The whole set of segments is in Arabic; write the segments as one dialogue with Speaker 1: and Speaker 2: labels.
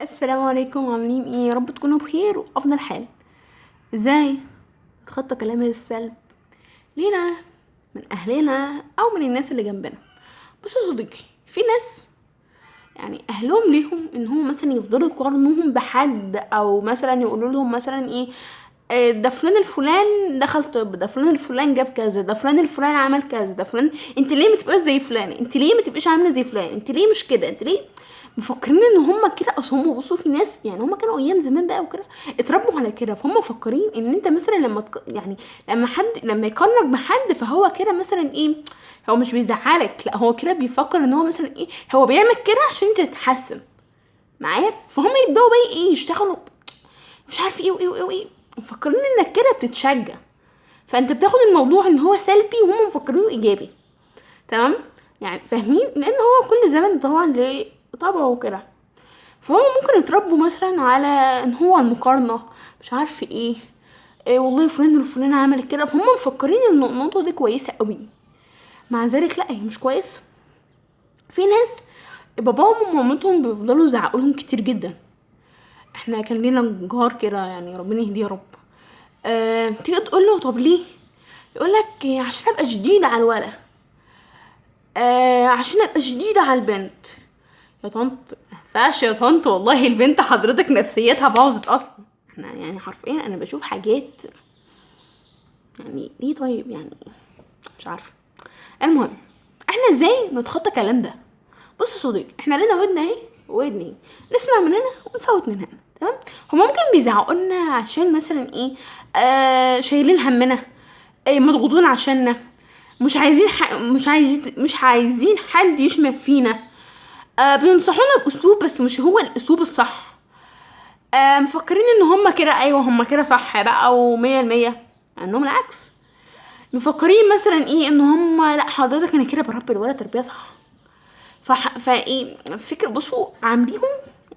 Speaker 1: السلام عليكم، عاملين ايه؟ يا رب تكونوا بخير وافضل حال. ازاي نتخطى كلام السلب لينا من اهلنا او من الناس اللي جنبنا؟ بصوا يا صديقي، في ناس يعني اهلهم ليهم ان هم مثلا يفضلوا يقارنوهم بحد، او مثلا يقولوا لهم مثلا ايه، ده فلان الفلان دخل طب، ده فلان الفلان جاب كذا، ده فلان الفلان عمل كذا، ده فلان، انت ليه ما تبقاش زي فلان؟ انت ليه ما تبقاش عامله زي فلان؟ انت ليه مش كده؟ انت ليه مفكرين ان هم كده؟ اصل هم بصوا، في ناس يعني هم كانوا ايام زمان بقى وكده اتربوا على كده، فهم مفكرين ان انت مثلا يعني لما يقارنك بحد فهو كده مثلا ايه، هو مش بيزعلك، لا هو كده بيفكر ان هو مثلا ايه، هو بيعمل كده عشان انت تتحسن معايا. فهم يبداوا بقى ايه، يشتغلوا مش عارف ايه وايه وايه وايه، مفكرين انك كده بتتشجع، فانت بتاخد الموضوع ان هو سلبي وهم مفكرينه ايجابي. تمام؟ يعني فاهمين؟ لان هو كل زمان طبعا ليه طبعه وكده، فهم ممكن يتربوا مثلا على ان هو المقارنة، مش عارف ايه، إيه والله فلان الفلانة عملت كده، فهم مفكرين ان النقطة دي كويسة قوي، مع ذلك لا، هي مش كويسة. في ناس باباهم ومامتهم بيفضلوا يزعقوا لهم كتير جدا. احنا كان لينا جار كده، يعني ربنا يهديه يا رب. تيجي تقول له طب ليه، يقول لك عشان ابقى شديد على الولد، عشان ابقى شديدة على البنت. يا طنط فاش يا طنط، والله البنت حضرتك نفسيتها باظت اصلا. احنا يعني حرفيا انا بشوف حاجات، يعني ليه طيب يعني، مش عارفه. المهم، احنا ازاي نتخطى الكلام ده؟ بص يا صديقي، احنا لنا ودنا اهي ودن ايه، نسمع من هنا ونفوت من هنا. تمام؟ هم ممكن بيزعقوا لنا عشان مثلا ايه، شايلين همنا، مضغوطين عشاننا، مش عايزين حد يشمت فينا، بينصحونا باسلوب بس مش هو الاسلوب الصح، مفكرين ان هم كده، ايوه هم كده صح بقى ومية المية، انهم العكس. مفكرين مثلا ايه، ان هم لا حضرتك انا كده بربي الولد تربيه صح. فايه فكرة، بصوا عامليهم،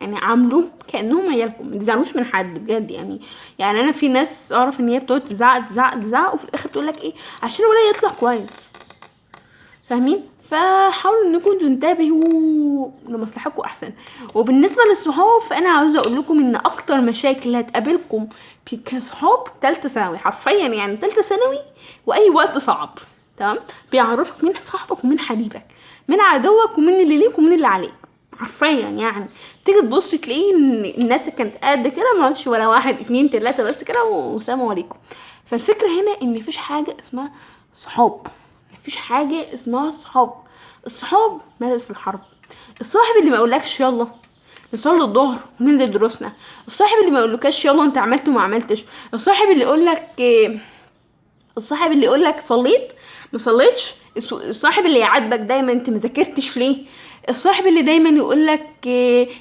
Speaker 1: يعني عاملوهم كانهم عيالكم، ما تزعلوش من حد بجد يعني. يعني انا في ناس اعرف ان هي بتقعد تزعق تزعق تزعق وفي الاخر تقول لك ايه، عشان الولد يطلع كويس. فاهمين؟ فحاولوا انكم تنتبهوا لمصلحتكم احسن. وبالنسبه للصحاب، فانا عاوزه اقول لكم ان اكتر مشاكل هتقابلكم كصحاب تالتة ثانوي، حرفيا يعني تالتة ثانوي واي وقت صعب. تمام؟ بيعرفك مين صاحبك ومين حبيبك، مين عدوك ومين اللي ليك ومين اللي عليك. حرفيا يعني تيجي تبص تلاقيه ان الناس اللي كانت قد كده ما عادش ولا واحد اتنين تلاته بس كده وسلام عليكم. فالفكره هنا ان مفيش حاجه اسمها صحاب، مفيش حاجة اسمها صحاب. الصحاب ماتت في الحرب. الصاحب اللي ما يقولكش يلا نصلي الظهر وننزل دروسنا، الصاحب اللي ما يقولكش يلا انت عملت وما عملتش، الصاحب اللي يقولك الصاحب اللي يقولك صليت ما صليتش، الصاحب اللي يعاتبك دايما انت ما ذاكرتش ليه، الصاحب اللي دايما يقولك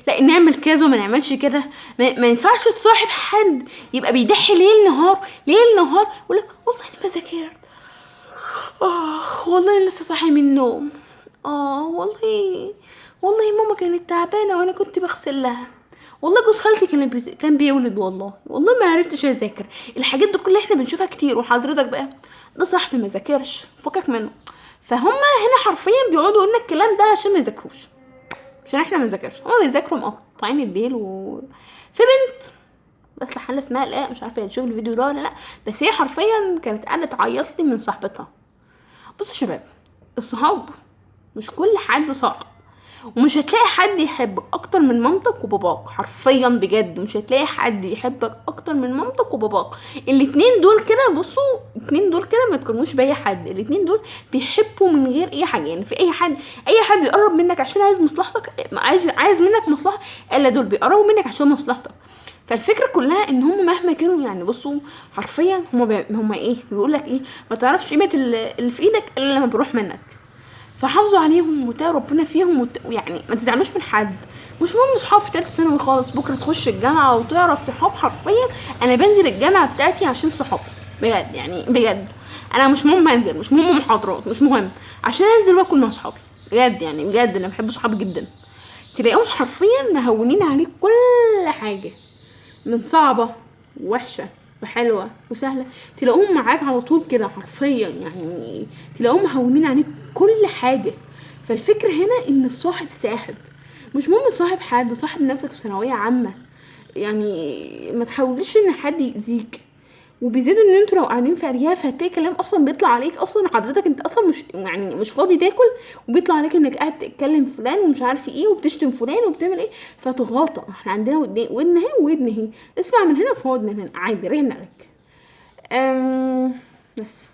Speaker 1: لا نعمل كذا وما نعملش كده. ما ينفعش تصاحب حد يبقى بيضحي ليل نهار ليل نهار يقولك والله انا ما ذاكرت، والله أنا لسه صاحي من النوم، والله ماما كانت تعبانه وانا كنت بغسل لها، والله جوز خالتي كان بيولد، والله ما عرفتش اذاكر. الحاجات دي كلها احنا بنشوفها كتير، وحضرتك بقى ده صاحبي ما ذاكرش فكك منه. فهم هنا حرفيا بيقعدوا يقولنا الكلام ده عشان ما يذاكروش، عشان احنا ما نذاكرش. هما بيذاكروا مقطعين الديل في بنت بس لحالة اسمها لا، مش عارفه تشوف الفيديو ده ولا لا، بس هي حرفيا كانت قاعده تعيط لي من صاحبتها. بصوا يا شباب، الصحاب مش كل حد صعب، ومش هتلاقي حد يحبك اكتر من مامتك وباباك، حرفيا بجد مش هتلاقي حد يحبك اكتر من مامتك وباباك. الاتنين دول كده، بصوا الاتنين دول كده ما تكونوش باي حد، الاتنين دول بيحبوا من غير اي حاجه. يعني في اي حد يقرب منك عشان عايز مصلحتك، عايز منك مصلحه، الا دول بيقربوا منك عشان مصلحتك. فالفكره كلها ان هم مهما كانوا، يعني بصوا حرفيا هم ايه بيقول لك ايه، ما تعرفش قيمه اللي في ايدك الا لما بيروح منك. فحافظوا عليهم وتقوا ربنا فيهم يعني ما تزعلوش من حد. مش مهم صحاب في تالتة ثانوي خالص، بكره تخش الجامعه وتعرف صحاب. حرفيا انا بنزل الجامعه بتاعتي عشان صحابي، بجد يعني بجد. انا مش مهم انزل، مش مهم محاضرات، مش مهم، عشان انزل واكل مع صحابي. بجد يعني بجد انا بحب صحابي جدا. تلاقيهم حرفيا مهونين عليك كل حاجه، من صعبة ووحشة وحلوة وسهلة، تلاقوهم معاك على طول كده حرفيا، يعني تلاقوهم مهونين عليك كل حاجة. فالفكرة هنا ان الصاحب ساحب، مش مهم تصاحب حد، صاحب نفسك في ثانويه عامه. يعني ما تحاوليش ان حد يأذيك، وبالذات ان انتوا لو قاعدين في ارياف هتلاقي كلام اصلا بيطلع عليك، اصلا حضرتك انت اصلا مش يعني مش فاضي تاكل، وبيطلع عليك انك قاعد تتكلم فلان ومش عارف ايه وبتشتم فلان وبتعمل ايه، فتغاطى. احنا عندنا ودن اهي وودن اهي، اسمع من هنا فوض من هنا عادي، ريح دماغك. بس